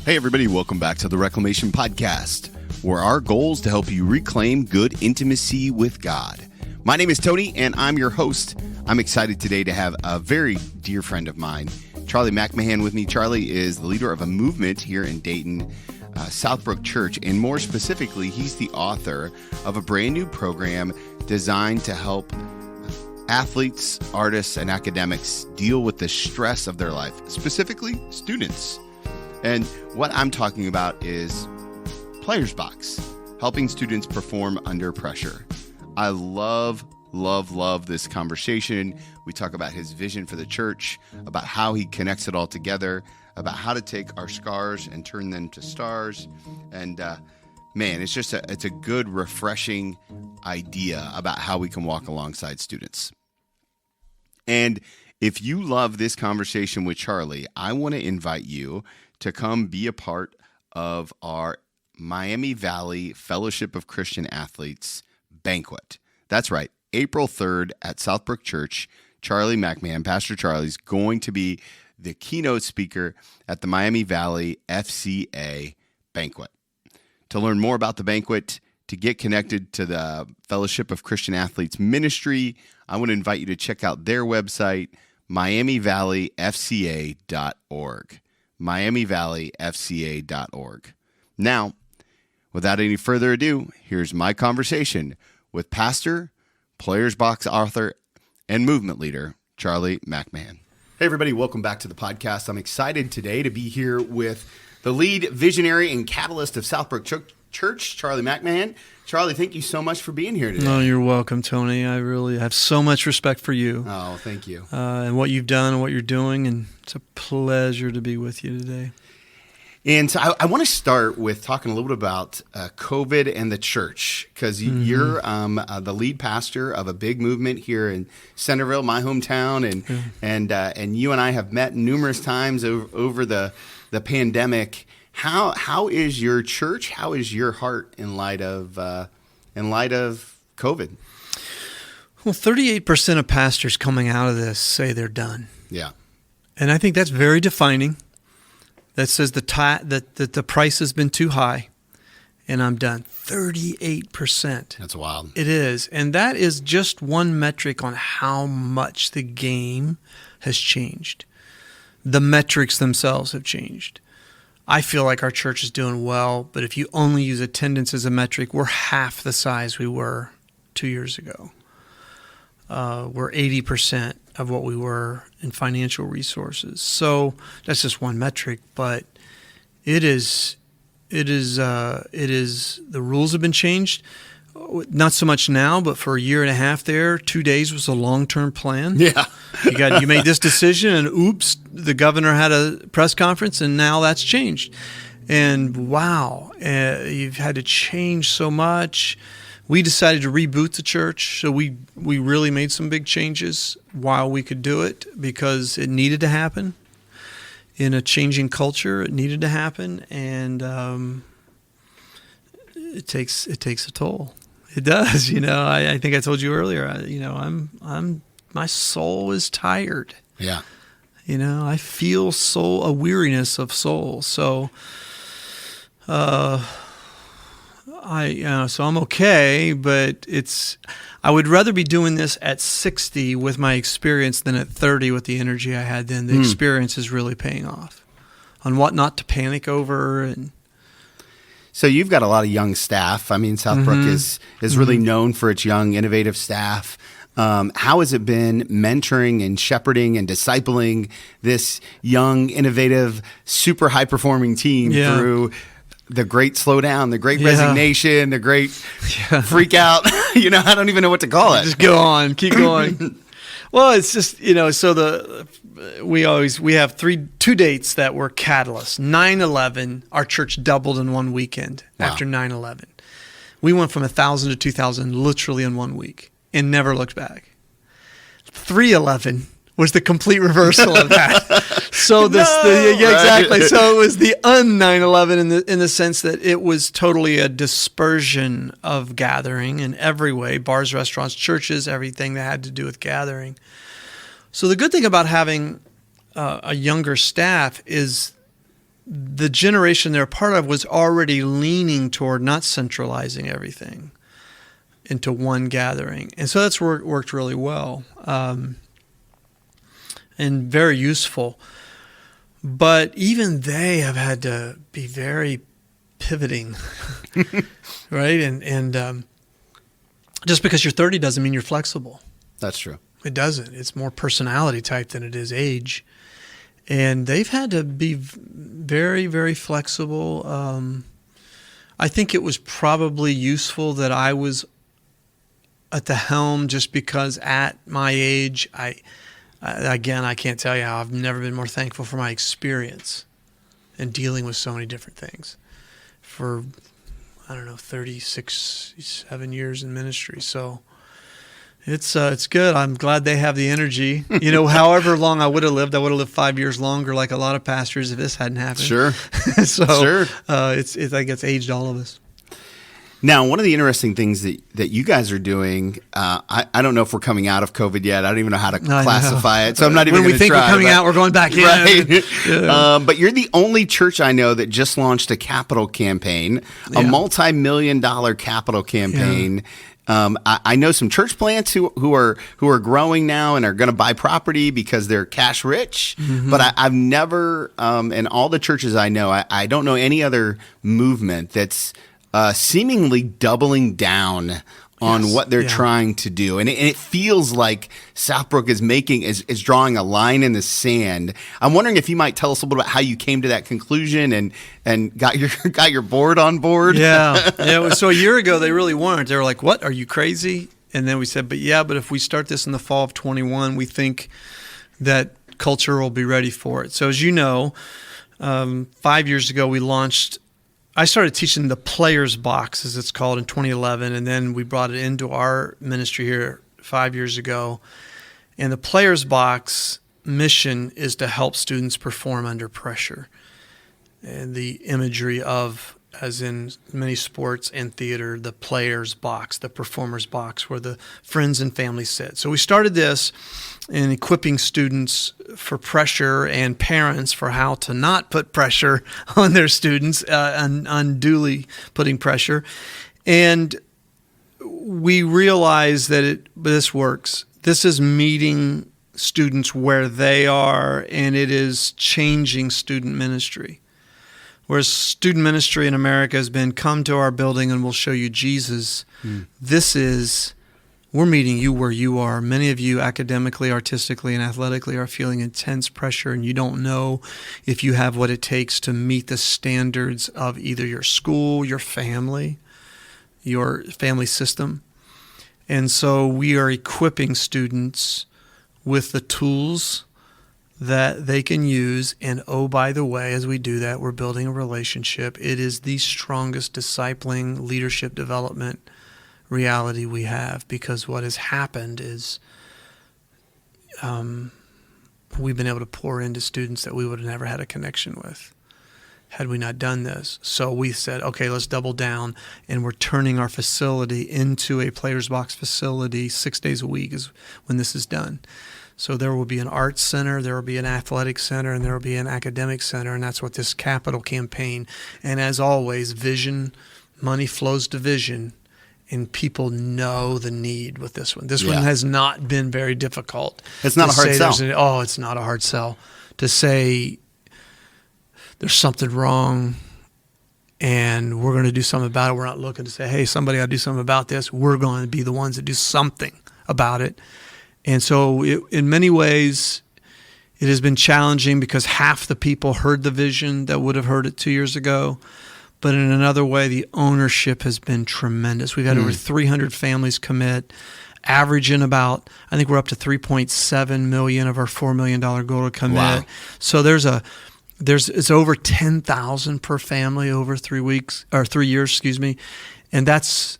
Hey everybody, welcome back to the Reclamation Podcast, where our goal is to help you reclaim good intimacy with God. My name is Tony, and I'm your host. I'm excited today to have a very dear friend of mine, Charlie McMahan, with me. Charlie is the leader of a movement here in Dayton, Southbrook Church, and more specifically, he's the author of a brand new program designed to help athletes, artists, and academics deal with the stress of their life, specifically students. And what I'm talking about is Players Box, helping students perform under pressure. I love this conversation. We talk about his vision for the church, about how he connects it all together, about how to take our scars and turn them to stars. And man, it's a good, refreshing idea about how we can walk alongside students. And if you love this conversation with Charlie, I want to invite you to come be a part of our Miami Valley Fellowship of Christian Athletes banquet. That's right, April 3rd at Southbrook Church. Charlie McMahan, Pastor Charlie's going to be the keynote speaker at the Miami Valley FCA banquet. To learn more about the banquet, to get connected to the Fellowship of Christian Athletes ministry, I want to invite you to check out their website, miamivalleyfca.org. miamivalleyfca.org. Now, without any further ado, here's my conversation with pastor, Players Box author, and movement leader, Charlie McMahan. Hey, everybody. Welcome back to the podcast. I'm excited today to be here with the lead visionary and catalyst of Southbrook Church, Charlie McMahan. Charlie, thank you so much for being here today. Oh, you're welcome, Tony. I really have so much respect for you. Oh, thank you. And what you've done and what you're doing, and it's a pleasure to be with you today. And so I want to start with talking a little bit about COVID and the church, because you're the lead pastor of a big movement here in Centerville, my hometown, and you and I have met numerous times over the pandemic. How is your church? How is your heart in light of COVID? Well, 38% of pastors coming out of this say they're done. Yeah, and I think that's very defining. That says that the price has been too high, and I'm done. 38%. That's wild. It is, and that is just one metric on how much the game has changed. The metrics themselves have changed. I feel like our church is doing well, but if you only use attendance as a metric, we're half the size we were 2 years ago. We're 80% of what we were in financial resources. So that's just one metric, but it is the rules have been changed. Not so much now, but for a year and a half there, 2 days was a long-term plan. Yeah. You made this decision, and oops, the governor had a press conference, and now that's changed. And wow, you've had to change so much. We decided to reboot the church, so we really made some big changes while we could do it, because it needed to happen. In a changing culture, it needed to happen, and it takes a toll. It does, I think I told you earlier. My soul is tired. Yeah. I feel a weariness of soul. So, so I'm okay, but I would rather be doing this at 60 with my experience than at 30 with the energy I had then. The experience is really paying off on what not to panic over. And so you've got a lot of young staff. I mean, Southbrook is really known for its young, innovative staff. How has it been mentoring and shepherding and discipling this young, innovative, super high-performing team through the great slowdown, the great resignation, the great freak out? I don't even know what to call it. Just go on, keep going. Well, it's just, so we have two dates that were catalysts. 9/11, our church doubled in one weekend after 9/11. We went from 1,000 to 2,000 literally in 1 week and never looked back. 3/11 was the complete reversal of that. So exactly. So it was the un-9/11 in the sense that it was totally a dispersion of gathering in every way, bars, restaurants, churches, everything that had to do with gathering. So the good thing about having a younger staff is the generation they're a part of was already leaning toward not centralizing everything into one gathering. And so that's worked really well, and very useful. But even they have had to be very pivoting, right? And just because you're 30 doesn't mean you're flexible. That's true. It doesn't. It's more personality type than it is age. And they've had to be very, very flexible. I think it was probably useful that I was at the helm, just because at my age, I can't tell you how I've never been more thankful for my experience in dealing with so many different things for, 36, 7 years in ministry. So it's good. I'm glad they have the energy. However long I would have lived 5 years longer, like a lot of pastors, if this hadn't happened. Sure. Sure. I think it's aged all of us. Now, one of the interesting things that you guys are doing, I don't know if we're coming out of COVID yet. I don't even know how to classify it, so I'm not even going to try. When we think we're coming out, we're going back in. Right. Yeah. But you're the only church I know that just launched a capital campaign, a multi-million-dollar capital campaign. Yeah. I know some church plants who are growing now and are going to buy property because they're cash rich. Mm-hmm. But I've never, in all the churches I know, I don't know any other movement that's seemingly doubling down on what they're trying to do. And it feels like Southbrook is drawing a line in the sand. I'm wondering if you might tell us a little bit about how you came to that conclusion and got your board on board. Yeah. So a year ago, they really weren't. They were like, what? Are you crazy? And then we said, but if we start this in the fall of 21, we think that culture will be ready for it. So as you know, 5 years ago, I started teaching the Players Box, as it's called, in 2011, and then we brought it into our ministry here 5 years ago. And the Players Box mission is to help students perform under pressure. And the imagery of, as in many sports and theater, the player's box, the performer's box, where the friends and family sit. So we started this in equipping students for pressure and parents for how to not put pressure on their students, unduly putting pressure. And we realized that this works. This is meeting students where they are, and it is changing student ministry. Whereas student ministry in America has been, come to our building and we'll show you Jesus. This is, we're meeting you where you are. Many of you academically, artistically, and athletically are feeling intense pressure, and you don't know if you have what it takes to meet the standards of either your school, your family system. And so we are equipping students with the tools that they can use. And by the way, as we do that, we're building a relationship. It is the strongest discipling, leadership development reality we have, because what has happened is we've been able to pour into students that we would have never had a connection with had we not done this. So we said, okay, let's double down, and we're turning our facility into a Players Box facility 6 days a week is when this is done. So there will be an arts center, there will be an athletic center, and there will be an academic center, and that's what this capital campaign. And as always, vision, money flows to vision, and people know the need with this one. This one has not been very difficult. It's not a hard sell. It's not a hard sell to say there's something wrong and we're going to do something about it. We're not looking to say, hey, somebody ought to do something about this. We're going to be the ones that do something about it. And so in many ways, it has been challenging because half the people heard the vision that would have heard it 2 years ago. But in another way, the ownership has been tremendous. We've had over 300 families commit, averaging about, I think we're up to 3.7 million of our $4 million goal to commit. Wow. So it's over 10,000 per family over 3 years, and that's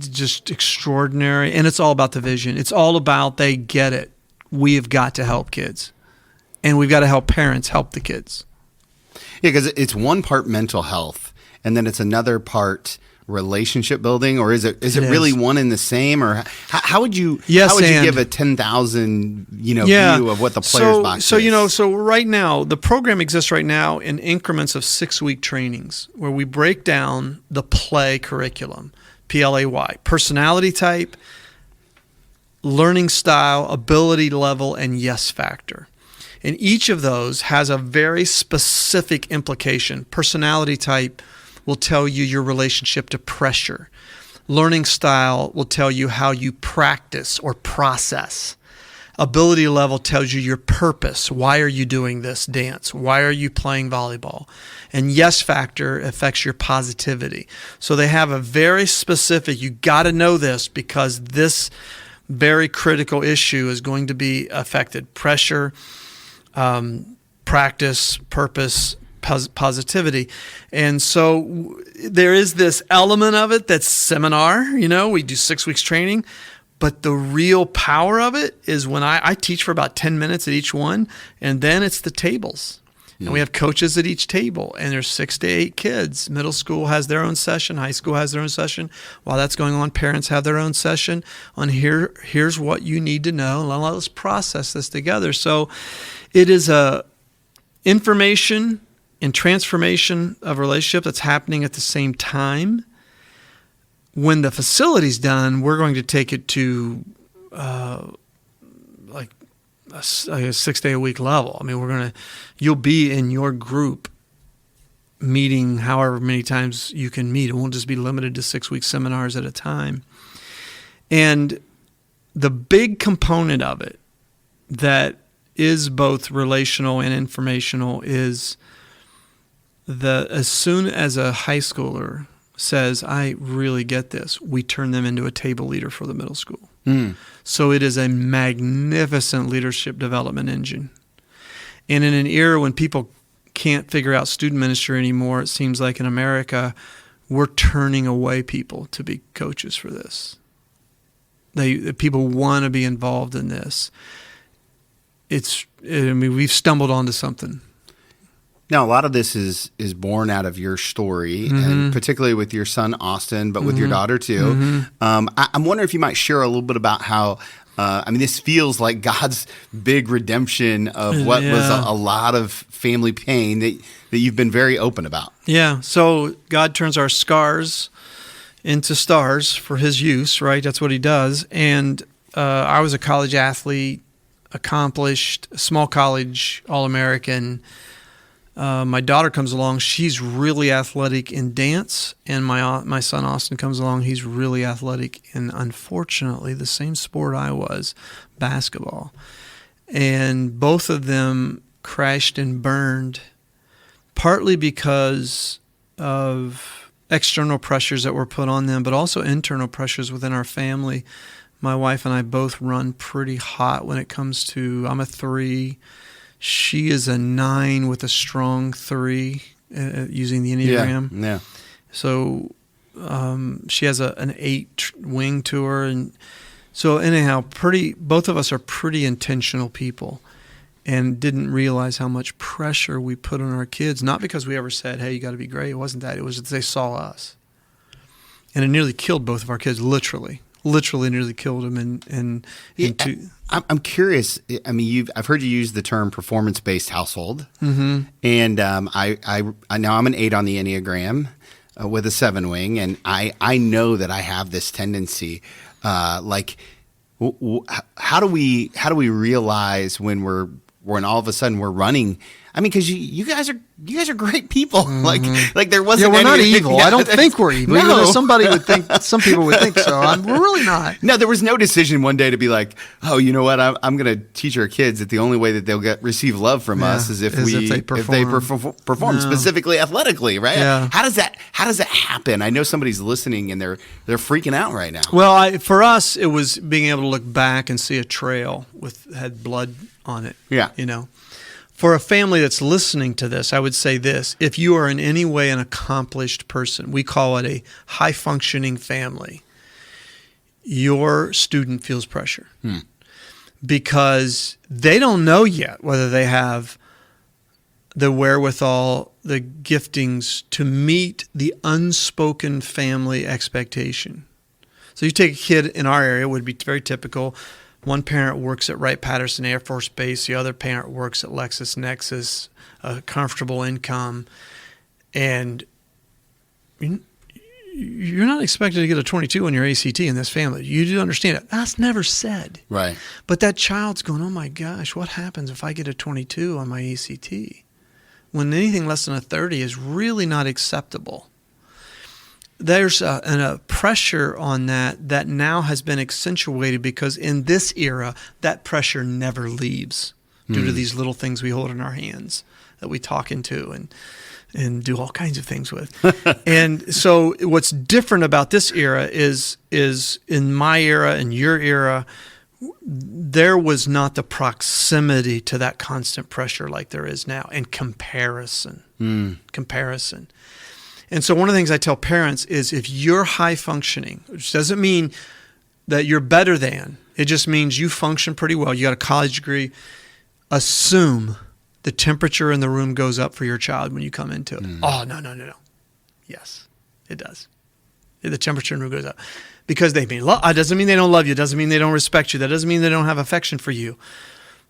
just extraordinary. And it's all about the vision. It's all about they get it. We have got to help kids, and we've got to help parents help the kids. Yeah, because it's one part mental health, and then it's another part relationship building, or is it really one and the same? Or how would you give a 10,000 view of what the players box is? So right now the program exists right now in increments of 6-week trainings where we break down the play curriculum, PLAY, personality type, learning style, ability level, and yes factor. And each of those has a very specific implication. Personality type will tell you your relationship to pressure. Learning style will tell you how you practice or process. Ability level tells you your purpose. Why are you doing this dance? Why are you playing volleyball? And yes factor affects your positivity. So they have a very specific, you got to know this because this very critical issue is going to be affected. Pressure, practice, purpose, positivity. And so there is this element of it that's seminar, we do 6 weeks training, but the real power of it is when I teach for about 10 minutes at each one, and then it's the tables. And we have coaches at each table, and there's 6 to 8 kids. Middle school has their own session. High school has their own session. While that's going on, parents have their own session on here's what you need to know. Let's process this together. So it is a information and transformation of relationship that's happening at the same time. When the facility's done, we're going to take it to like a 6-day-a-week level. I mean, you'll be in your group meeting however many times you can meet. It won't just be limited to 6-week seminars at a time. And the big component of it that is both relational and informational is as soon as a high schooler says, I really get this, we turn them into a table leader for the middle school. So it is a magnificent leadership development engine. And in an era when people can't figure out student ministry anymore, it seems like in America, we're turning away people to be coaches for this. People want to be involved in this. We've stumbled onto something. Now, a lot of this is born out of your story, and particularly with your son, Austin, but with your daughter, too. I'm wondering if you might share a little bit about how, this feels like God's big redemption of what was a lot of family pain that you've been very open about. Yeah, so God turns our scars into stars for his use, right? That's what he does. And I was a college athlete, accomplished, small college, All-American. My daughter comes along. She's really athletic in dance, and my son Austin comes along. He's really athletic in, unfortunately, the same sport I was, basketball. And both of them crashed and burned, partly because of external pressures that were put on them, but also internal pressures within our family. My wife and I both run pretty hot when it comes to, I'm a 3. She is a 9 with a strong 3 using the Enneagram. Yeah. So she has an 8 wing to her. And so anyhow, both of us are pretty intentional people and didn't realize how much pressure we put on our kids. Not because we ever said, hey, you got to be great. It wasn't that. It was that they saw us. And it nearly killed both of our kids, literally nearly killed them. I'm curious. I mean, I've heard you use the term performance-based household, and I now I'm an 8 on the Enneagram with a 7 wing, and I know that I have this tendency. How do we realize when all of a sudden we're running? I mean, because you guys are great people. Like there wasn't. Yeah, we're not any, evil. I don't think we're evil. No. Some people would think so. We're really not. No, there was no decision one day to be like, oh, you know what? I'm going to teach our kids that the only way that they'll receive love from us is if they perform specifically athletically, right? Yeah. How does that happen? I know somebody's listening and they're freaking out right now. Well, for us, it was being able to look back and see a trail had blood on it. Yeah, For a family that's listening to this, I would say this. If you are in any way an accomplished person, we call it a high-functioning family, your student feels pressure because they don't know yet whether they have the wherewithal, the giftings to meet the unspoken family expectation. So you take a kid in our area, would be very typical. One parent works at Wright-Patterson Air Force Base. The other parent works at LexisNexis, a comfortable income. And you're not expected to get a 22 on your ACT in this family. You do understand it. That's never said. Right. But that child's going, oh my gosh, what happens if I get a 22 on my ACT? When anything less than a 30 is really not acceptable. There's a pressure on that now has been accentuated because in this era, that pressure never leaves due to these little things we hold in our hands that we talk into and do all kinds of things with. And so what's different about this era is in my era and your era, there was not the proximity to that constant pressure like there is now, and comparison. And so one of the things I tell parents is if you're high functioning, which doesn't mean that you're better than, it just means you function pretty well, you got a college degree, assume the temperature in the room goes up for your child when you come into it. Oh, no. Yes, it does. The temperature in the room goes up. Because they mean love. It doesn't mean they don't love you. It doesn't mean they don't respect you. That doesn't mean they don't have affection for you.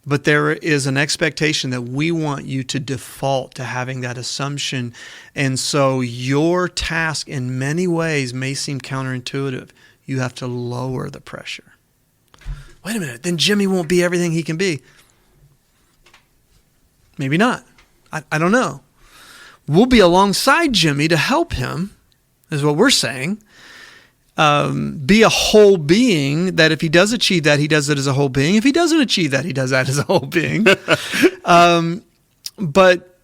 But there is an expectation that we want you to default to having that assumption. And so your task in many ways may seem counterintuitive. You have to lower the pressure. Wait a minute, then Jimmy won't be everything he can be. Maybe not. I don't know. We'll be alongside Jimmy to help him, is what we're saying. Be a whole being that if he does achieve that, he does it as a whole being. If he doesn't achieve that, he does that as a whole being. But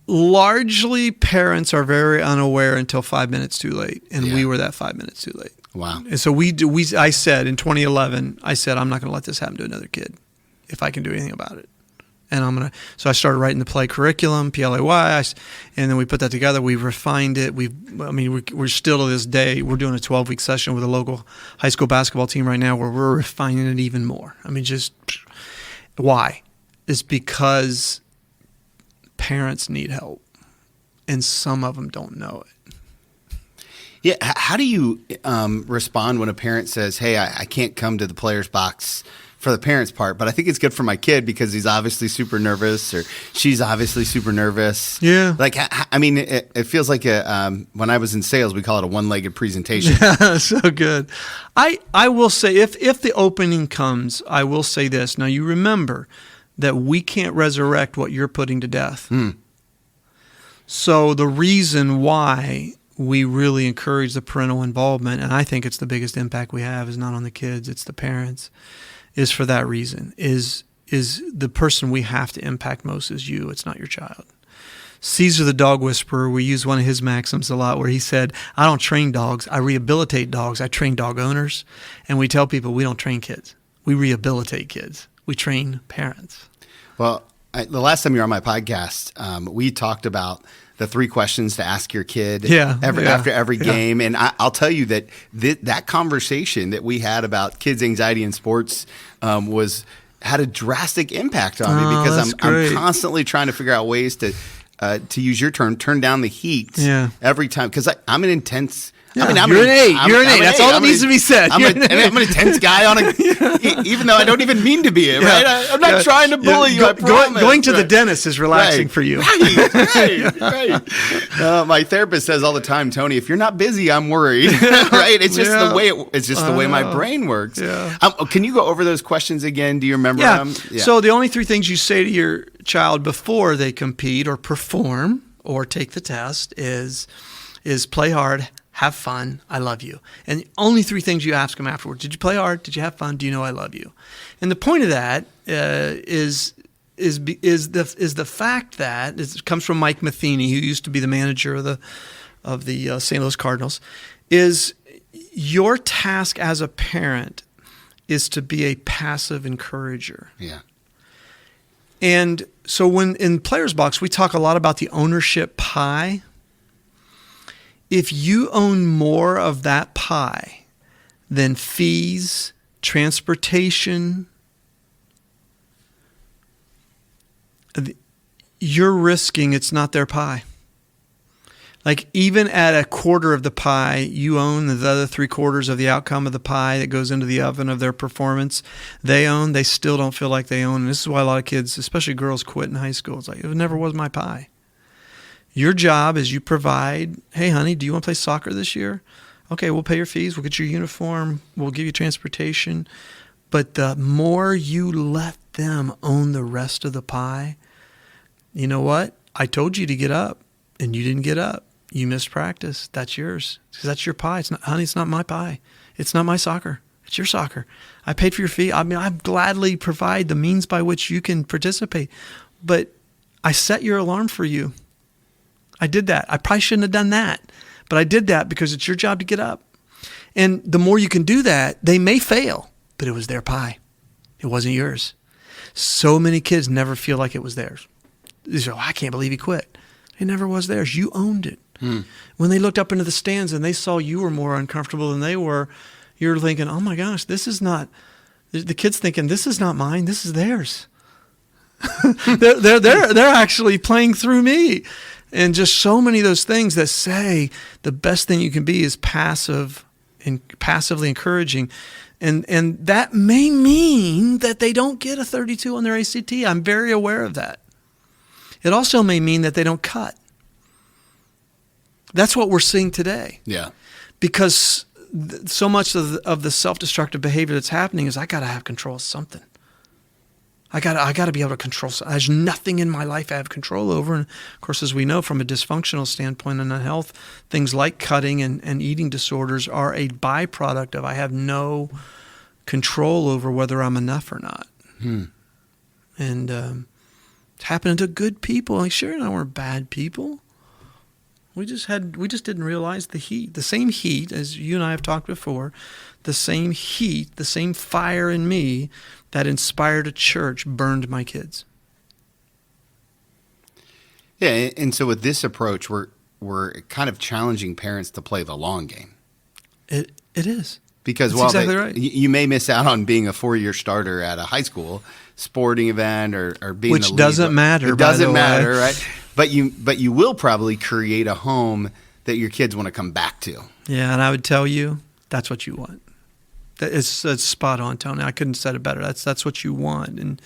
largely parents are very unaware until 5 minutes too late. And we were that 5 minutes too late. Wow. And so I said in 2011, I'm not going to let this happen to another kid if I can do anything about it. And so I started writing the play curriculum, PLAY, and then we put that together. We refined it. We're still to this day, we're doing a 12-week session with a local high school basketball team right now where we're refining it even more. Why? It's because parents need help, and some of them don't know it. Yeah. How do you respond when a parent says, hey, I can't come to the player's box for the parents' part, but I think it's good for my kid because he's obviously super nervous or she's obviously super nervous. Yeah. It feels like when I was in sales, we call it a one-legged presentation. Yeah, so good. I will say, if the opening comes, I will say this. Now, you remember that we can't resurrect what you're putting to death. So the reason why we really encourage the parental involvement, and I think it's the biggest impact we have, is not on the kids, it's the parents, is for that reason, is the person we have to impact most is you. It's not your child. Caesar the dog whisperer, we use one of his maxims a lot where he said, I don't train dogs, I rehabilitate dogs. I train dog owners. And we tell people we don't train kids. We rehabilitate kids. We train parents. Well, the last time you were on my podcast, we talked about the 3 questions to ask your kid after every game. And I'll tell you that that conversation that we had about kids' anxiety in sports had a drastic impact on me because I'm constantly trying to figure out ways to use your term, turn down the heat every time. Because I'm an intense... Yeah. You're an 8. You're an 8. That's all that needs to be said. I'm an intense guy even though I don't even mean to be it, right? I'm not trying to bully you, I promise. Going to the dentist is relaxing for you. Right. My therapist says all the time, Tony, if you're not busy, I'm worried, right? It's just the way my brain works. Yeah. Can you go over those questions again? Do you remember them? Yeah. So the only 3 things you say to your child before they compete or perform or take the test is play hard, have fun, I love you. And the only 3 things you ask them afterwards: did you play hard? Did you have fun? Do you know I love you? And the point of that is the fact that it comes from Mike Matheny, who used to be the manager of the St. Louis Cardinals. Is your task as a parent is to be a passive encourager. Yeah. And so when in Players Box we talk a lot about the ownership pie. If you own more of that pie than fees, transportation, you're risking it's not their pie. Like even at a quarter of the pie, you own the other 3/4 of the outcome of the pie that goes into the oven of their performance. They still don't feel like they own. And this is why a lot of kids, especially girls, quit in high school. It's like, it never was my pie. Your job is you provide, hey, honey, do you want to play soccer this year? Okay, we'll pay your fees. We'll get your uniform. We'll give you transportation. But the more you let them own the rest of the pie, you know what? I told you to get up, and you didn't get up. You missed practice. That's yours. Because that's your pie. It's not, honey, it's not my pie. It's not my soccer. It's your soccer. I paid for your fee. I mean, I gladly provide the means by which you can participate. But I set your alarm for you. I did that. I probably shouldn't have done that. But I did that because it's your job to get up. And the more you can do that, they may fail, but it was their pie. It wasn't yours. So many kids never feel like it was theirs. They say, I can't believe he quit. It never was theirs. You owned it. When they looked up into the stands and they saw you were more uncomfortable than they were, you're thinking, oh my gosh, this is not, the kid's thinking, this is not mine, this is theirs. they're actually playing through me. And just so many of those things that say the best thing you can be is passive and passively encouraging. And that may mean that they don't get a 32 on their ACT. I'm very aware of that. It also may mean that they don't cut. That's what we're seeing today. Yeah. Because so much of the self-destructive behavior that's happening is I got to have control of something. I got to be able to control something. There's nothing in my life I have control over. And of course, as we know from a dysfunctional standpoint and health, things like cutting and eating disorders are a byproduct of I have no control over whether I'm enough or not. And it's happening to good people. Like, sure, no, we're bad people. We just didn't realize the heat, the same heat as you and I have talked before, the same heat, the same fire in me that inspired a church burned my kids. Yeah, and so with this approach, we're kind of challenging parents to play the long game. It is. Because that's exactly right. You may miss out on being a 4-year starter at a high school sporting event or being which the lead. doesn't matter. It doesn't matter, right? But you will probably create a home that your kids want to come back to. Yeah, and I would tell you that's what you want. It's spot on, Tony. I couldn't have said it better. That's what you want. And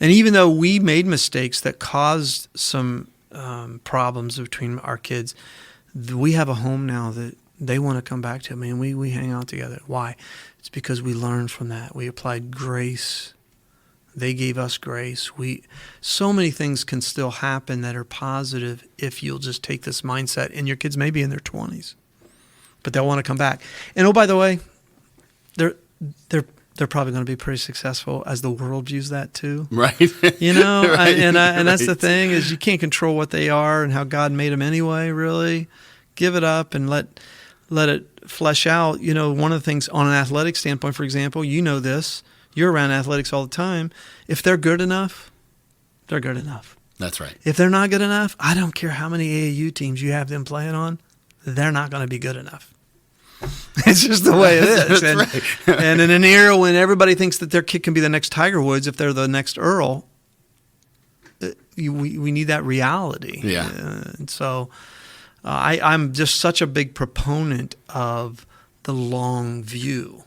even though we made mistakes that caused some problems between our kids, we have a home now that they want to come back to. I mean, we hang out together. Why? It's because we learned from that. We applied grace. They gave us grace. So many things can still happen that are positive if you'll just take this mindset. And your kids may be in their 20s, but they'll want to come back. And oh, by the way, they're probably going to be pretty successful as the world views that too. Right. You know, right. And that's the thing is you can't control what they are and how God made them anyway. Really, give it up and let it flesh out. You know, one of the things on an athletic standpoint, for example, you know this. You're around athletics all the time. If they're good enough, they're good enough. That's right. If they're not good enough, I don't care how many AAU teams you have them playing on, they're not going to be good enough. It's just the way it is. That's right. And in an era when everybody thinks that their kid can be the next Tiger Woods if they're the next Earl, we need that reality. Yeah. And so I'm just such a big proponent of the long view.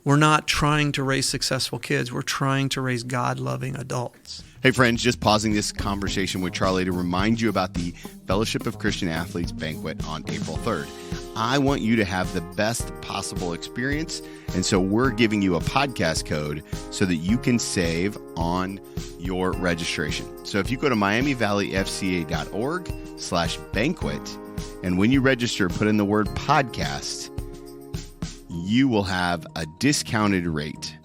We're not trying to raise successful kids. We're trying to raise God-loving adults. Hey, friends, just pausing this conversation with Charlie to remind you about the Fellowship of Christian Athletes banquet on April 3rd. I want you to have the best possible experience, and so we're giving you a podcast code so that you can save on your registration. So if you go to miamivalleyfca.org/banquet, and when you register, put in the word podcast, you will have a discounted rate.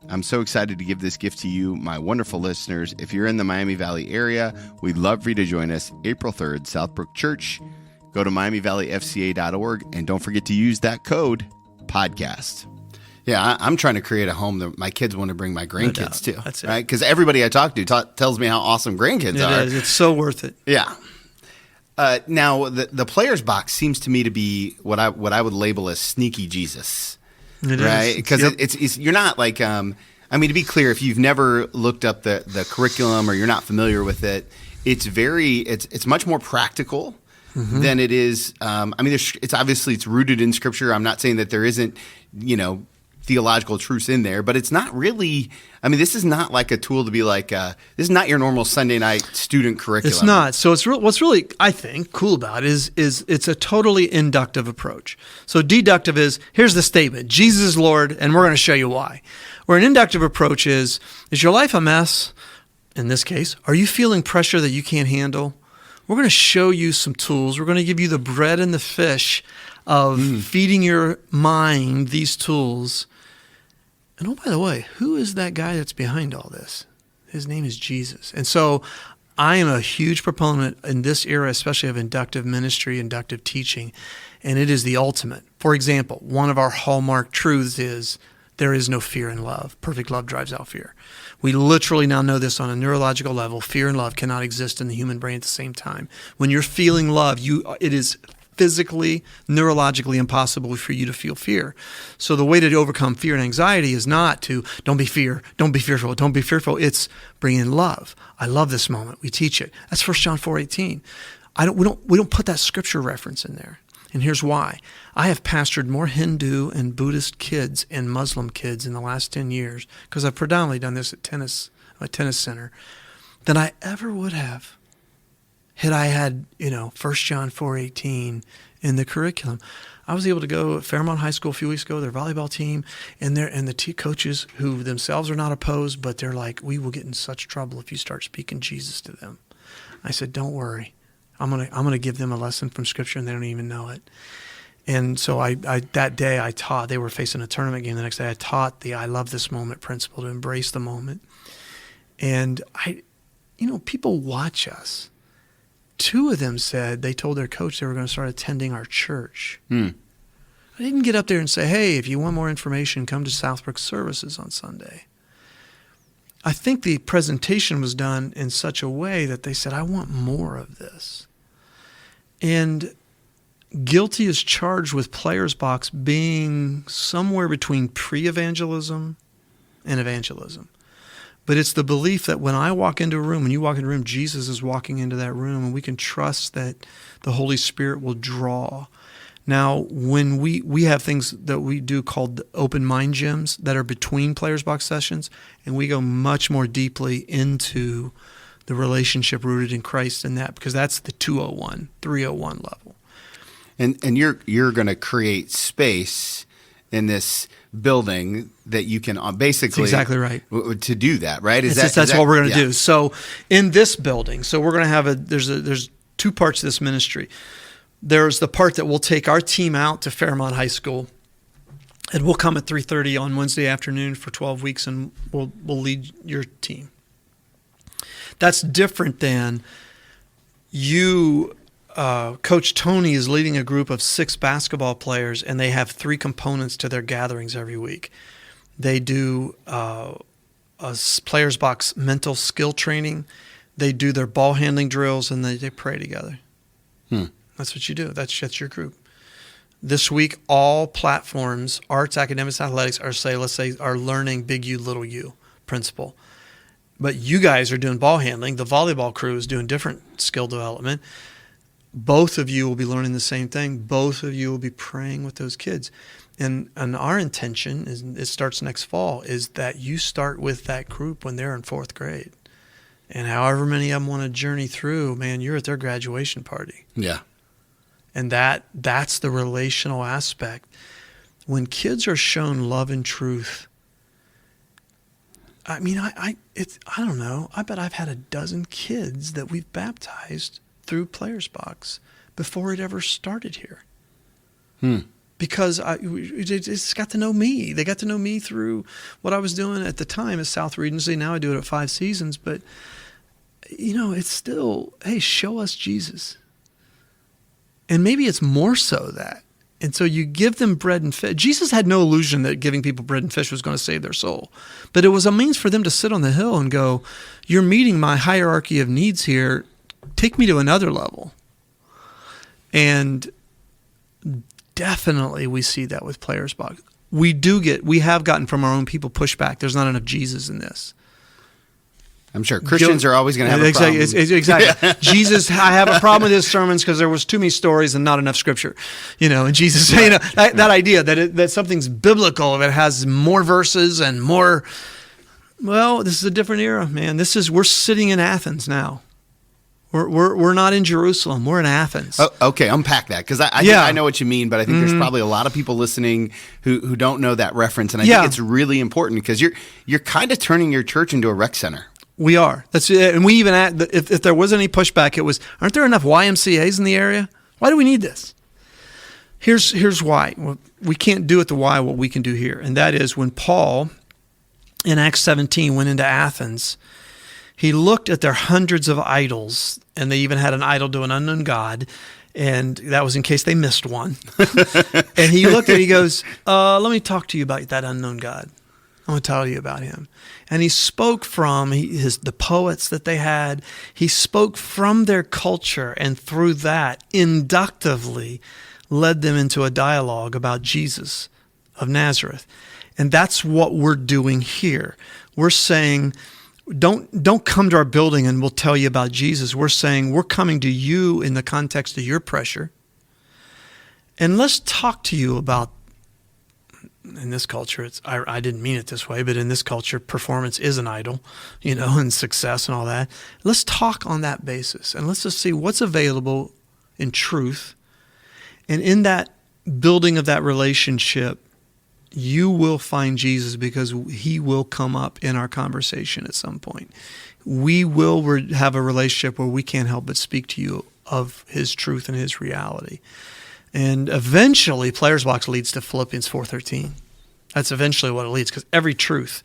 I'm so excited to give this gift to you, my wonderful listeners. If you're in the Miami Valley area, we'd love for you to join us April 3rd, Southbrook Church. Go to miamivalleyfca.org and don't forget to use that code, podcast. Yeah, I'm trying to create a home that my kids want to bring my grandkids to. That's it. Right? Because everybody I talk to tells me how awesome grandkids are. It is. It's so worth it. Yeah. Now, the player's box seems to me to be what I would label as sneaky Jesus. It right? is. Because Yep. it's you're not like I mean, to be clear, if you've never looked up the curriculum or you're not familiar with it, it's much more practical than it is. I mean, it's rooted in Scripture. I'm not saying that there isn't, theological truths in there, but it's not really. I mean, this is not like a tool to be like. This is not your normal Sunday night student curriculum. It's not. So what's really, I think, cool about it is it's a totally inductive approach. So deductive is, here's the statement: Jesus is Lord, and we're going to show you why. Where an inductive approach is your life a mess? In this case, are you feeling pressure that you can't handle? We're going to show you some tools. We're going to give you the bread and the fish of feeding your mind these tools. And oh, by the way, who is that guy that's behind all this? His name is Jesus. And so I am a huge proponent in this era, especially of inductive ministry, inductive teaching, and it is the ultimate. For example, one of our hallmark truths is there is no fear in love. Perfect love drives out fear. We literally now know this on a neurological level. Fear and love cannot exist in the human brain at the same time. When you're feeling love, it is physically, neurologically impossible for you to feel fear. So the way to overcome fear and anxiety is not to don't be fearful, don't be fearful. It's bring in love. I love this moment. We teach it. That's 1 John 4:18. We don't put that scripture reference in there. And here's why. I have pastored more Hindu and Buddhist kids and Muslim kids in the last 10 years, because I've predominantly done this at a tennis center, than I ever would have had I had, 1 John 4:18 in the curriculum. I was able to go at Fairmont High School a few weeks ago, their volleyball team, and the coaches who themselves are not opposed, but they're like, we will get in such trouble if you start speaking Jesus to them. I said, don't worry. I'm gonna give them a lesson from Scripture, and they don't even know it. And so I that day I taught. They were facing a tournament game the next day. I taught the I love this moment principle, to embrace the moment. And people watch us. 2 of them said they told their coach they were going to start attending our church. I didn't get up there and say, hey, if you want more information, come to Southbrook services on Sunday. I think the presentation was done in such a way that they said, I want more of this. And guilty is charged with Players Box being somewhere between pre-evangelism and evangelism. But it's the belief that when I walk into a room, when you walk into a room, Jesus is walking into that room, and we can trust that the Holy Spirit will draw. Now, when we have things that we do called open mind gyms that are between Players Box sessions, and we go much more deeply into the relationship rooted in Christ in that, because that's the 201, 301 level. And you're going to create space in this building that you can basically that's exactly right to do that, right? That's what we're going to do. So in this building, so we're going to have there's 2 parts to this ministry. There's the part that we'll take our team out to Fairmont High School, and we'll come at 3:30 on Wednesday afternoon for 12 weeks, and we'll lead your team. That's different than you. Coach Tony is leading a group of 6 basketball players, and they have 3 components to their gatherings every week. They do a Players Box mental skill training. They do their ball handling drills, and they pray together. That's what you do. That's your group. This week, all platforms, arts, academics, athletics, are learning big U, little u principle. But you guys are doing ball handling. The volleyball crew is doing different skill development. Both of you will be learning the same thing. Both of you will be praying with those kids. And our intention, is it starts next fall, is that you start with that group when they're in 4th grade. And however many of them want to journey through, man, you're at their graduation party. Yeah. And that's the relational aspect. When kids are shown love and truth, I mean, I don't know. I bet I've had a dozen kids that we've baptized through Players Box before it ever started here. Because it's got to know me. They got to know me through what I was doing at the time at South Regency. Now I do it at 5 Seasons. But, it's still, hey, show us Jesus. And maybe it's more so that. And so you give them bread and fish. Jesus had no illusion that giving people bread and fish was going to save their soul. But it was a means for them to sit on the hill and go, you're meeting my hierarchy of needs here. Take me to another level. And definitely we see that with Players Box. we have gotten from our own people pushback. There's not enough Jesus in this. I'm sure Christians are always going to have a problem. Exactly. Jesus, I have a problem with his sermons because there was too many stories and not enough scripture. And Jesus, that idea that something's biblical, if it has more verses and more. Well, this is a different era, man. We're sitting in Athens now. We're not in Jerusalem. We're in Athens. Oh, okay, unpack that, because I know what you mean, but I think there's probably a lot of people listening who don't know that reference, and I think it's really important because you're kind of turning your church into a rec center. We are. That's it. And we even if there was any pushback, it was, aren't there enough YMCAs in the area? Why do we need this? Here's why. Well, we can't do at the Y what we can do here, and that is when Paul in Acts 17 went into Athens. He looked at their hundreds of idols, and they even had an idol to an unknown god, and that was in case they missed one. And he looked at it, he goes, let me talk to you about that unknown god. I'm going to tell you about him. And he spoke from the poets that they had. He spoke from their culture, and through that, inductively led them into a dialogue about Jesus of Nazareth. And that's what we're doing here. We're saying, don't come to our building and we'll tell you about Jesus. We're saying we're coming to you in the context of your pressure. And let's talk to you about, in this culture, I didn't mean it this way, but in this culture, performance is an idol, and success and all that. Let's talk on that basis, and let's just see what's available in truth. And in that building of that relationship, you will find Jesus because he will come up in our conversation at some point. We will have a relationship where we can't help but speak to you of his truth and his reality. And eventually, Players Box leads to Philippians 4:13. That's eventually what it leads, because every truth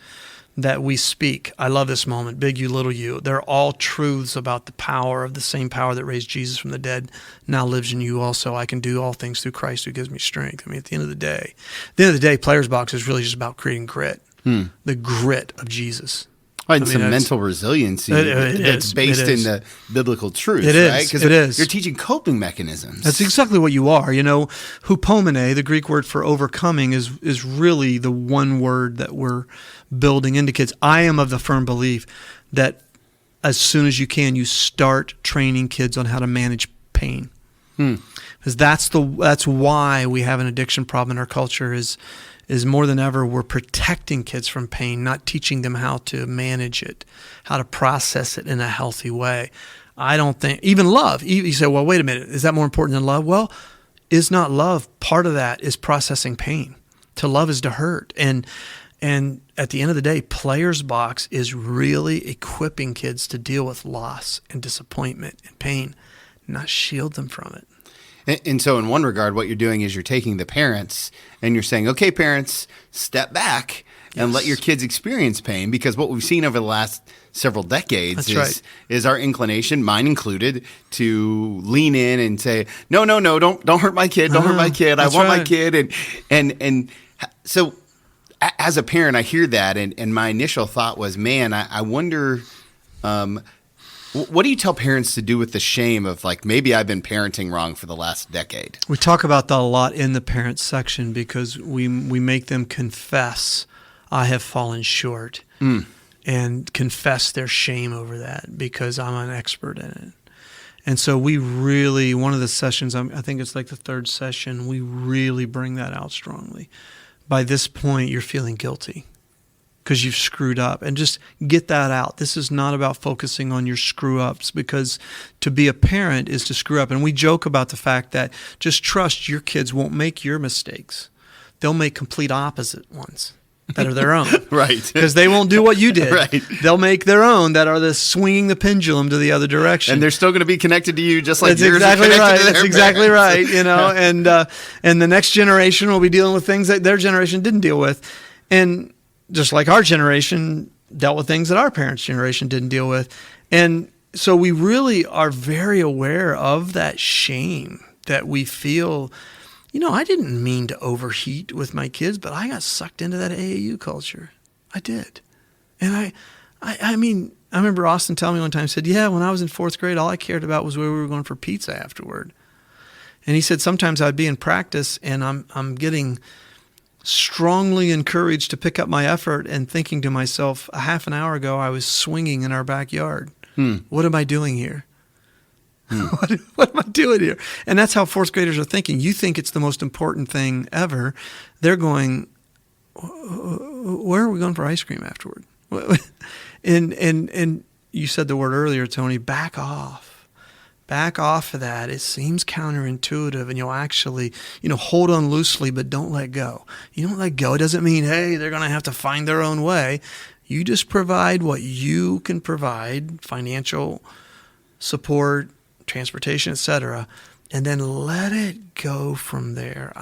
that we speak, I love this moment, big you, little you, they're all truths about the power of the same power that raised Jesus from the dead now lives in you also. I can do all things through Christ who gives me strength. I mean, at the end of the day, Players Box is really just about creating grit, the grit of Jesus. And some mental resiliency that's based in the biblical truth, right? Because it is. You're teaching coping mechanisms. That's exactly what you are. Hupomene, the Greek word for overcoming, is really the one word that we're building into kids. I am of the firm belief that as soon as you can, you start training kids on how to manage pain. Because that's why we have an addiction problem in our culture is more than ever, we're protecting kids from pain, not teaching them how to manage it, how to process it in a healthy way. I don't think, even love, you say, well, wait a minute, is that more important than love? Well, is not love, part of that is processing pain. To love is to hurt. And at the end of the day, Players Box is really equipping kids to deal with loss and disappointment and pain, not shield them from it. And so in one regard, what you're doing is you're taking the parents and you're saying, okay, parents, step back and let your kids experience pain, because what we've seen over the last several decades is our inclination, mine included, to lean in and say, no, don't hurt my kid. Don't hurt my kid. I want my kid. And so as a parent, I hear that. And my initial thought was, man, I wonder, what do you tell parents to do with the shame of, like, maybe I've been parenting wrong for the last decade? We talk about that a lot in the parent section because we make them confess, I have fallen short, and confess their shame over that because I'm an expert in it. And so we really, one of the sessions, I think it's like the third session, we really bring that out strongly. By this point, you're feeling guilty because you've screwed up, and just get that out. This is not about focusing on your screw-ups, because to be a parent is to screw up. And we joke about the fact that just trust your kids won't make your mistakes. They'll make complete opposite ones that are their own. Right. Because they won't do what you did. Right. They'll make their own that are the swinging the pendulum to the other direction. And they're still going to be connected to you just like That's yours exactly are connected right. to their That's exactly parents. right. And the next generation will be dealing with things that their generation didn't deal with. And just like our generation dealt with things that our parents' generation didn't deal with. And so we really are very aware of that shame that we feel. I didn't mean to overheat with my kids, but I got sucked into that AAU culture. I did. And I mean, I remember Austin telling me one time, he said, yeah, when I was in fourth grade, all I cared about was where we were going for pizza afterward. And he said, sometimes I'd be in practice and I'm getting strongly encouraged to pick up my effort and thinking to myself, a half an hour ago, I was swinging in our backyard. What am I doing here? What am I doing here? And that's how fourth graders are thinking. You think it's the most important thing ever. They're going, where are we going for ice cream afterward? And you said the word earlier, Tony, back off. Back off of that. It seems counterintuitive, and you'll actually, hold on loosely, but don't let go. You don't let go. It doesn't mean, hey, they're going to have to find their own way. You just provide what you can provide, financial support, transportation, etc., and then let it go from there.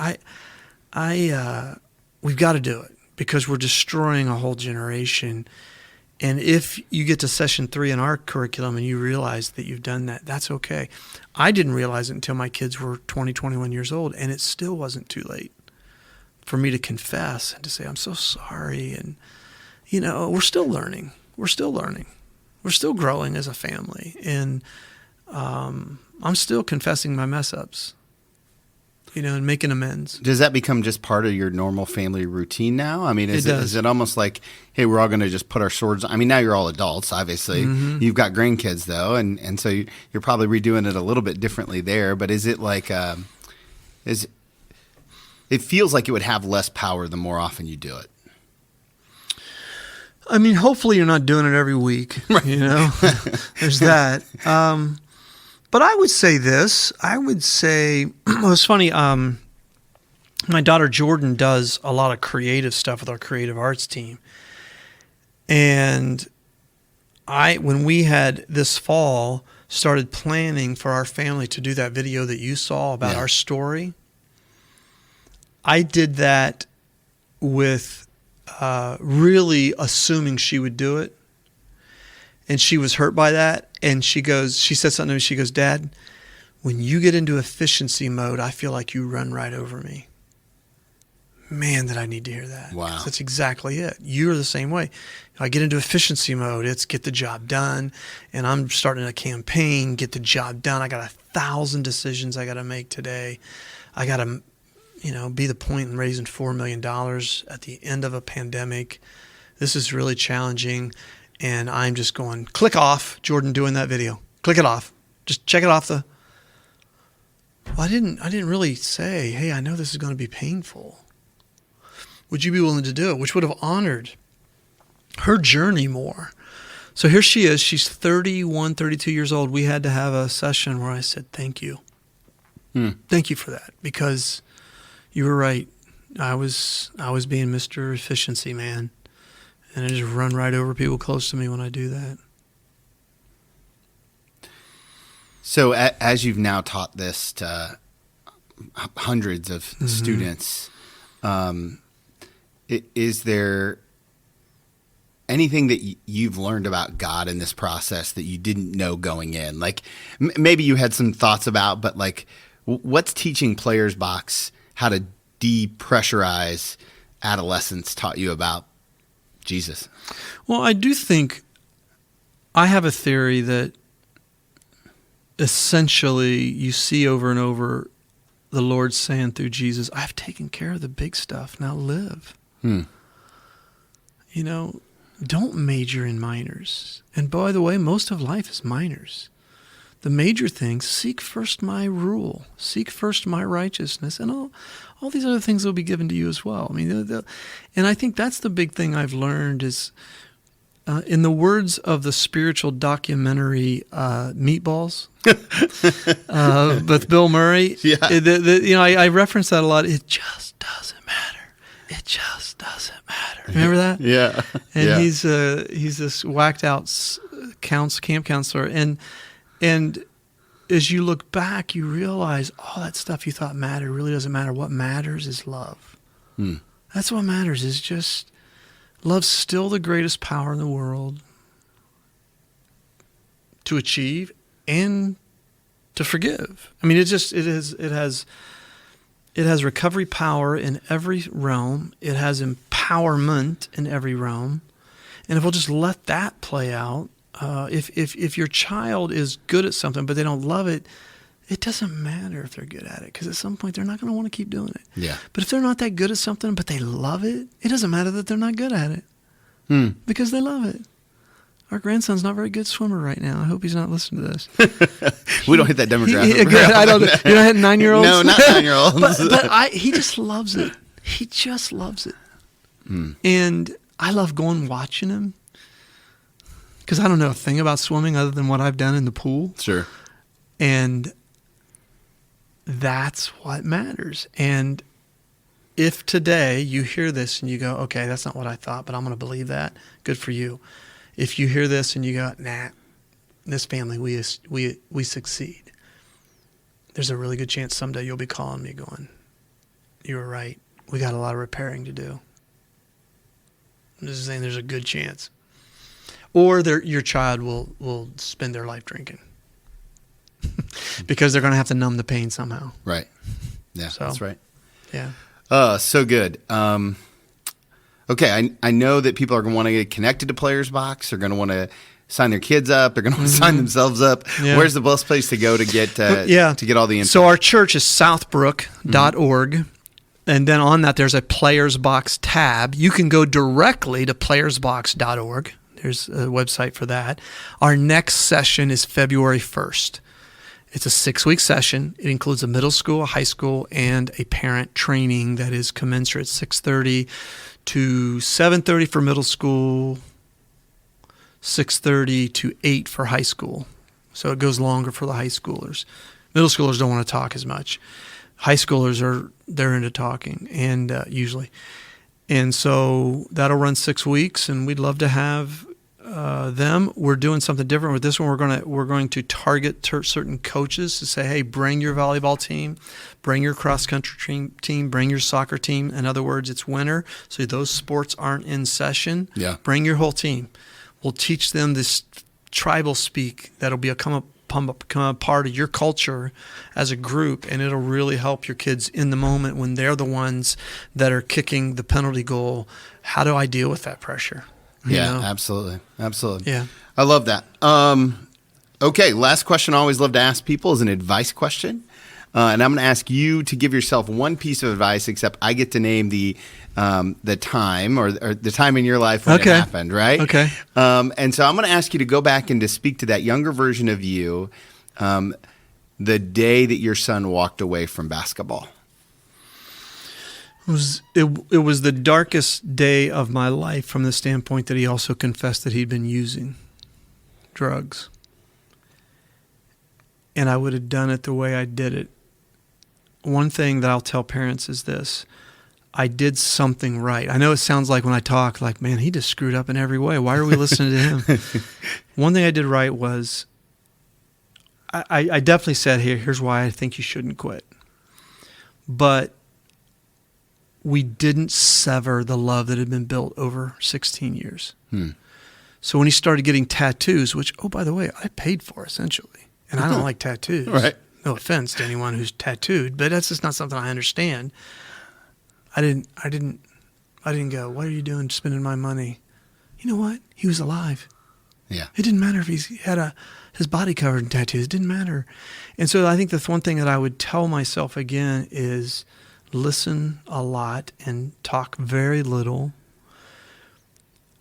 We've got to do it because we're destroying a whole generation. And if you get to session 3 in our curriculum and you realize that you've done that, that's okay. I didn't realize it until my kids were 20, 21 years old, and it still wasn't too late for me to confess and to say, I'm so sorry. And, we're still learning. We're still learning. We're still growing as a family. And I'm still confessing my mess-ups, and making amends. Does that become just part of your normal family routine now? I mean, is it almost like, hey, we're all going to just put our swords on? I mean, now you're all adults, obviously. Mm-hmm. You've got grandkids, though, and so you're probably redoing it a little bit differently there. But is it like, it feels like it would have less power the more often you do it? I mean, hopefully you're not doing it every week, right. There's that. But I would say this. It was funny. My daughter Jordan does a lot of creative stuff with our creative arts team. And when we had this fall started planning for our family to do that video that you saw about our story, I did that with really assuming she would do it. And she was hurt by that. And she said something to me. She goes, Dad, when you get into efficiency mode, I feel like you run right over me. Man, did I need to hear that. Wow. That's exactly it. You're the same way. If I get into efficiency mode, it's get the job done. And I'm starting a campaign, get the job done. I got 1,000 decisions I got to make today. I got to, be the point in raising $4 million at the end of a pandemic. This is really challenging. And I'm just going, click off, Jordan doing that video. Click it off. Just check it off Well, I didn't really say, hey, I know this is going to be painful. Would you be willing to do it? Which would have honored her journey more. So here she is. She's 31, 32 years old. We had to have a session where I said, thank you. Thank you for that, because you were right. I was being Mr. Efficiency Man. And I just run right over people close to me when I do that. So as you've now taught this to hundreds of students, is there anything that you've learned about God in this process that you didn't know going in? Like maybe you had some thoughts about, but like what's teaching Players Box how to depressurize adolescence taught you about Jesus? Well, I do think I have a theory that essentially you see over and over the Lord saying through Jesus, I've taken care of the big stuff. Now live. Don't major in minors. And by the way, most of life is minors. The major things, seek first my rule, seek first my righteousness, and all these other things will be given to you as well. I mean, and I think that's the big thing I've learned is, in the words of the spiritual documentary Meatballs, with Bill Murray, I reference that a lot. It just doesn't matter. It just doesn't matter. Remember that? Yeah. And he's this whacked out camp counselor, and as you look back, you realize all that stuff you thought mattered really doesn't matter. What matters is love. That's what matters, is just love's still the greatest power in the world to achieve and to forgive. I mean, it has recovery power in every realm. It has empowerment in every realm. And if we'll just let that play out, if your child is good at something but they don't love it, it doesn't matter if they're good at it, because at some point they're not going to want to keep doing it. Yeah. But if they're not that good at something, but they love it, it doesn't matter that they're not good at it because they love it. Our grandson's not a very good swimmer right now. I hope he's not listening to this. We don't hit that demographic. I don't. You're not hitting 9-year-olds. No, not 9-year-olds. but he just loves it. He just loves it, and I love going watching him because I don't know a thing about swimming other than what I've done in the pool. Sure. And that's what matters. And if today you hear this and you go, okay, that's not what I thought, but I'm going to believe that, good for you. If you hear this and you go, nah, this family, we succeed, there's a really good chance someday you'll be calling me going, you were right. We got a lot of repairing to do. I'm just saying there's a good chance. Or your child will spend their life drinking. Because they're going to have to numb the pain somehow. Right. Yeah, that's right. Yeah. So good. Okay, I know that people are going to want to get connected to Players Box. They're going to want to sign their kids up. They're going to want to sign themselves up. Yeah. Where's the best place to go to get to get all the info? So our church is southbrook.org. And then on that, there's a Players Box tab. You can go directly to playersbox.org. There's a website for that. Our next session is February 1st. It's a 6-week session. It includes a middle school, a high school, and a parent training that is commensurate 6:30 to 7:30 for middle school, 6:30 to 8 for high school. So it goes longer for the high schoolers. Middle schoolers don't want to talk as much. High schoolers they're into talking, and usually. And so that'll run 6 weeks, and we'd love to have them. We're doing something different with this one. We're going to target certain coaches to say, hey, bring your volleyball team, bring your cross country team, bring your soccer team. In other words, it's winter, so those sports aren't in session. Yeah. Bring your whole team. We'll teach them this tribal speak that'll become a part of your culture as a group, and it'll really help your kids in the moment when they're the ones that are kicking the penalty goal. How do I deal with that pressure? Absolutely. Yeah. I love that. Okay, last question I always love to ask people is an advice question. And I'm going to ask you to give yourself one piece of advice, except I get to name the time or the time in your life when it happened, right? Okay. And so I'm going to ask you to go back and to speak to that younger version of you the day that your son walked away from basketball. It was the darkest day of my life from the standpoint that he also confessed that he'd been using drugs. And I would have done it the way I did it. One thing that I'll tell parents is this. I did something right. I know it sounds like when I talk, like, man, he just screwed up in every way. Why are we listening to him? One thing I did right was I definitely said, here's why I think you shouldn't quit. But we didn't sever the love that had been built over 16 years. So when he started getting tattoos, which, oh, by the way, I paid for essentially, and I don't like tattoos. Right. No offense to anyone who's tattooed, but that's just not something I understand. I didn't go, what are you doing spending my money? You know what? He was alive. Yeah. It didn't matter if he had his body covered in tattoos. It didn't matter. And so I think that's one thing that I would tell myself again is listen a lot and talk very little.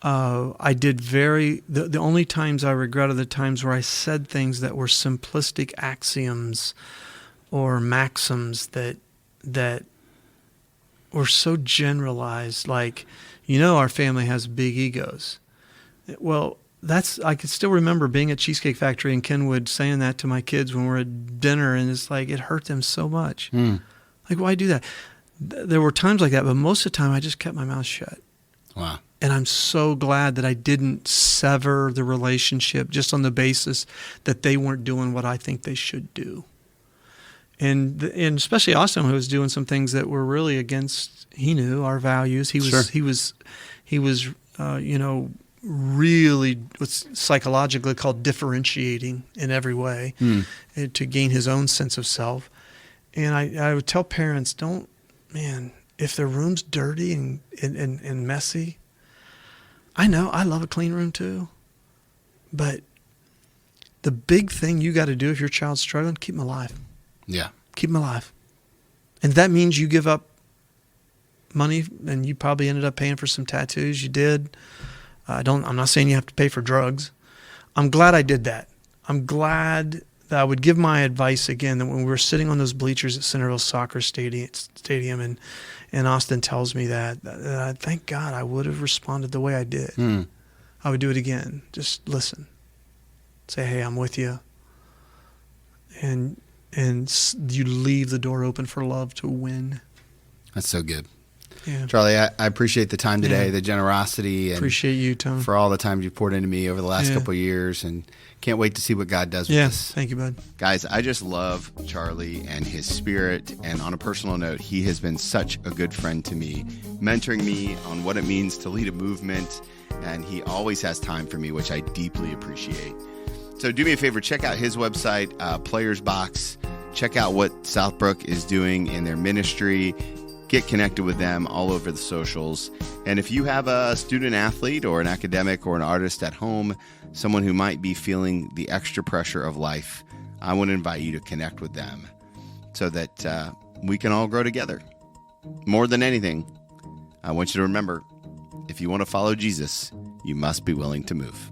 The only times I regret are the times where I said things that were simplistic axioms or maxims that were so generalized, like, our family has big egos. Well, I could still remember being at Cheesecake Factory in Kenwood saying that to my kids when we're at dinner, and it's like, it hurt them so much. Like, why do that? There were times like that, but most of the time I just kept my mouth shut. Wow. And I'm so glad that I didn't sever the relationship just on the basis that they weren't doing what I think they should do. And especially Austin, who was doing some things that were really against, he knew, our values. He was really what's psychologically called differentiating in every way to gain his own sense of self. And I would tell parents, if their room's dirty and messy, I know, I love a clean room too. But the big thing you got to do if your child's struggling, keep them alive. Yeah. Keep them alive. And that means you give up money, and you probably ended up paying for some tattoos. You did. I'm not saying you have to pay for drugs. I'm glad I did that. I'm glad that I would give my advice again, that when we were sitting on those bleachers at Centerville Soccer Stadium and Austin tells me that thank God I would have responded the way I did. I would do it again. Just listen. Say, hey, I'm with you. And you leave the door open for love to win. That's so good. Yeah. Charlie, I appreciate the time today, the generosity. And appreciate you, Tom. For all the time you poured into me over the last couple of years, and can't wait to see what God does with this. Thank you, bud. Guys, I just love Charlie and his spirit, and on a personal note, he has been such a good friend to me, mentoring me on what it means to lead a movement, and he always has time for me, which I deeply appreciate. So do me a favor, check out his website, Players Box. Check out what Southbrook is doing in their ministry. Get connected with them all over the socials. And if you have a student athlete or an academic or an artist at home, someone who might be feeling the extra pressure of life, I want to invite you to connect with them so that we can all grow together. More than anything, I want you to remember, if you want to follow Jesus, you must be willing to move.